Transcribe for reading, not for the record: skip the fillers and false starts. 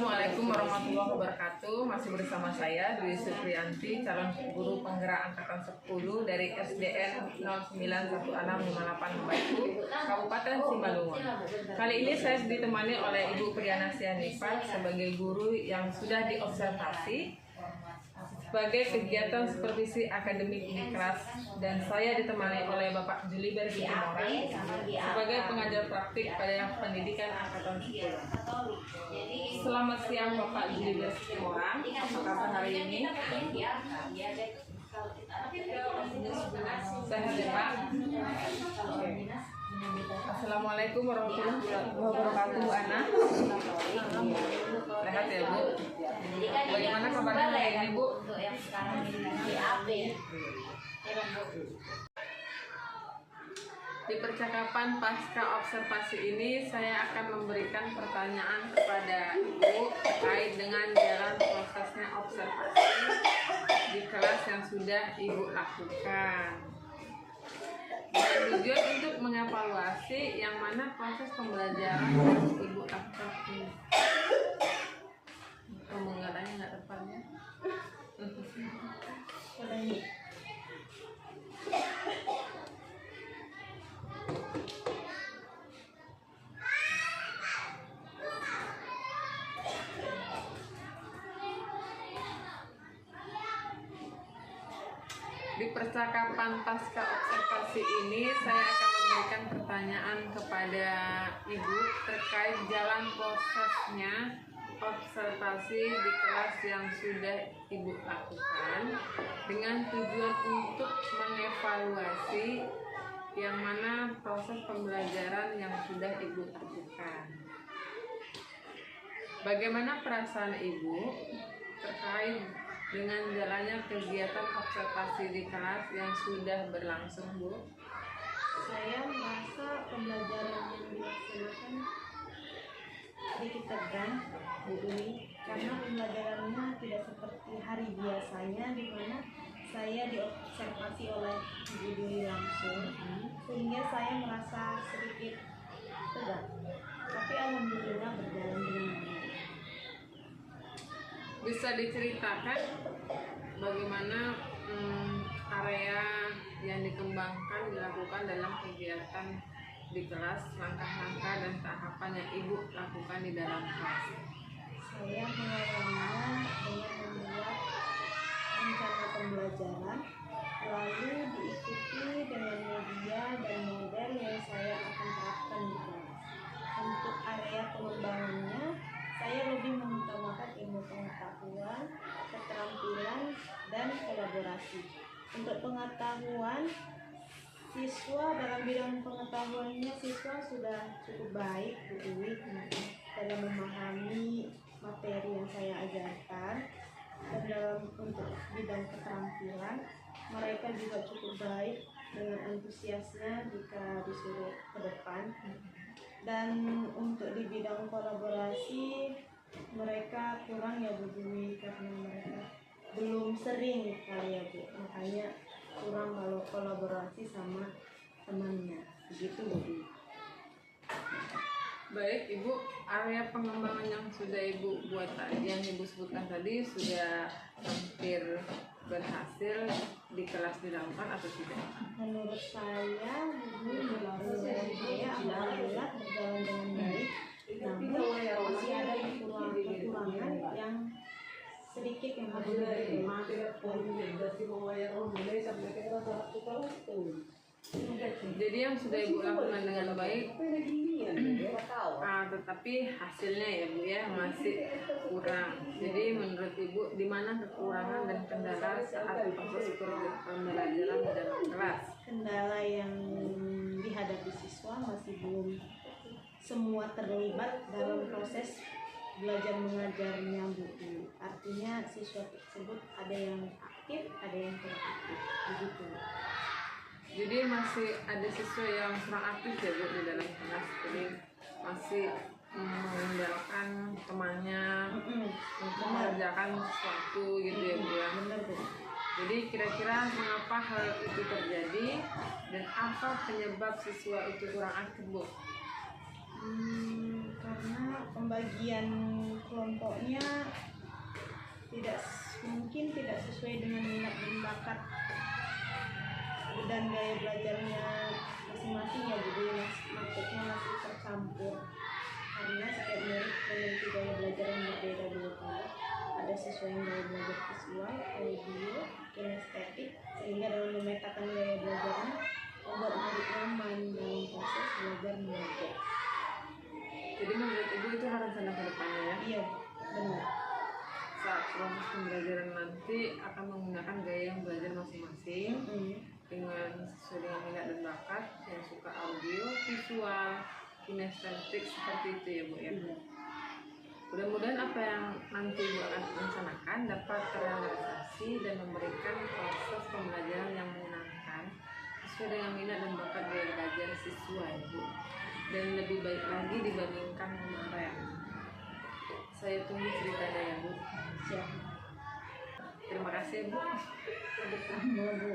Assalamualaikum warahmatullahi wabarakatuh. Masih bersama saya Dwi Supriyanti, calon guru penggerak angkatan 10 dari SDN 091658 Baitu, Kabupaten Simalungun. Kali ini saya ditemani oleh Ibu Priyana Sianifah sebagai guru yang sudah diobservasi sebagai kegiatan supervisi akademik di kelas, dan saya ditemani oleh Bapak Juliber Situmorang sebagai pengajar praktik pada pendidikan angkatan 10. Selamat siang Bapak Juliber Situmorang, apa kabar hari ini? Sehat ya Pak? Assalamualaikum warahmatullahi wabarakatuh Bu Ana. Sehat ya Bu? Bagaimana kabarnya hari ini Bu? Di percakapan pasca observasi ini saya akan memberikan pertanyaan kepada Ibu terkait dengan jalan prosesnya observasi di kelas yang sudah Ibu lakukan. Dan tujuan untuk mengevaluasi yang mana proses pembelajaran yang Ibu lakukan ini. Pemenggalannya nggak tepat ya? Di percakapan pasca observasi ini saya akan memberikan pertanyaan kepada Ibu terkait jalan prosesnya observasi di kelas yang sudah Ibu lakukan dengan tujuan untuk mengevaluasi yang mana proses pembelajaran yang sudah Ibu lakukan. Bagaimana perasaan Ibu terkait dengan jalannya kegiatan observasi di kelas yang sudah berlangsung, Bu? Saya merasa pembelajaran yang dilaksanakan sedikit tegang, Bu Dwi, karena pembelajarannya tidak seperti hari biasanya di mana saya diobservasi oleh Bu Dwi langsung, sehingga saya merasa sedikit tegang. Tapi alhamdulillah berjalan dengan baik. Bisa diceritakan bagaimana area yang dikembangkan dilakukan dalam kegiatan di kelas, langkah-langkah dan tahapan yang Ibu lakukan di dalam kelas? Saya mengawalnya dengan membuat rencana pembelajaran, lalu diikuti dengan media dan model yang saya akan terapkan di kelas. Untuk area pengembangannya, saya lebih mengutamakan ilmu pengetahuan, keterampilan, dan kolaborasi. Untuk pengetahuan, siswa dalam bidang pengetahuannya siswa sudah cukup baik Bu Dwi dalam memahami materi yang saya ajarkan, dan dalam untuk bidang keterampilan mereka juga cukup baik dengan antusiasnya jika disuruh ke depan. Dan untuk di bidang kolaborasi mereka kurang ya Bu Dwi, karena mereka belum sering kali ya Bu, makanya kurang kalau kolaborasi sama temannya, begitu Bu Dwi. Baik Ibu, area pengembangan yang sudah Ibu buat tadi, yang Ibu sebutkan tadi, sudah hampir berhasil di kelas dilakukan atau tidak? Menurut saya Bu Dwi, pembelajaran saya alhamdulillah berjalan dengan baik, namun masih ada kekurangan yang sedikit yang harus Jadi yang sudah Ibu lakukan dengan baik, tetapi hasilnya ya Bu ya masih kurang. Jadi menurut Ibu di mana kekurangan dan kendala saat proses pembelajaran di dalam kelas? Kendala yang dihadapi siswa masih belum semua terlibat dalam proses belajar mengajarnya Bu. Artinya siswa tersebut ada yang aktif, ada yang tidak aktif, begitu. Jadi masih ada siswa yang kurang aktif ya Bu di dalam kelas, jadi masih mengandalkan temannya untuk mengerjakan sesuatu gitu ya Bu ya. Benar Bu. Jadi kira-kira mengapa hal itu terjadi dan apa penyebab siswa itu kurang aktif Bu? Karena karena pembagian kelompoknya mungkin tidak sesuai dengan minat dan bakat dan gaya belajarnya masing-masing ya, jadi maksudnya masih tercampur karena setiap murid memiliki gaya belajar yang berbeda-beda. Ada sesuai yang gaya belajar visual, audio, kinestetik, sehingga dalam memetakan gaya belajarnya membuat murid nyaman dalam proses belajar mengajar. Jadi menurut Ibu itu harus ada ke depannya ya? Iya, benar. Saat proses pembelajaran nanti akan menggunakan gaya yang belajar masing-masing dengan sesuai dengan minat dan bakat, yang suka audio, visual, kinestetik, seperti itu ya Bu ya. Mudah-mudahan apa yang nanti Ibu akan rencanakan dapat terrealisasi dan memberikan proses pembelajaran yang menyenangkan sesuai dengan minat dan bakat gaya belajar siswa ya Bu, dan lebih baik lagi dibandingkan kemarin. Saya tunggu ceritanya ya Bu. Siap. Terima kasih Bu. Sama Bu.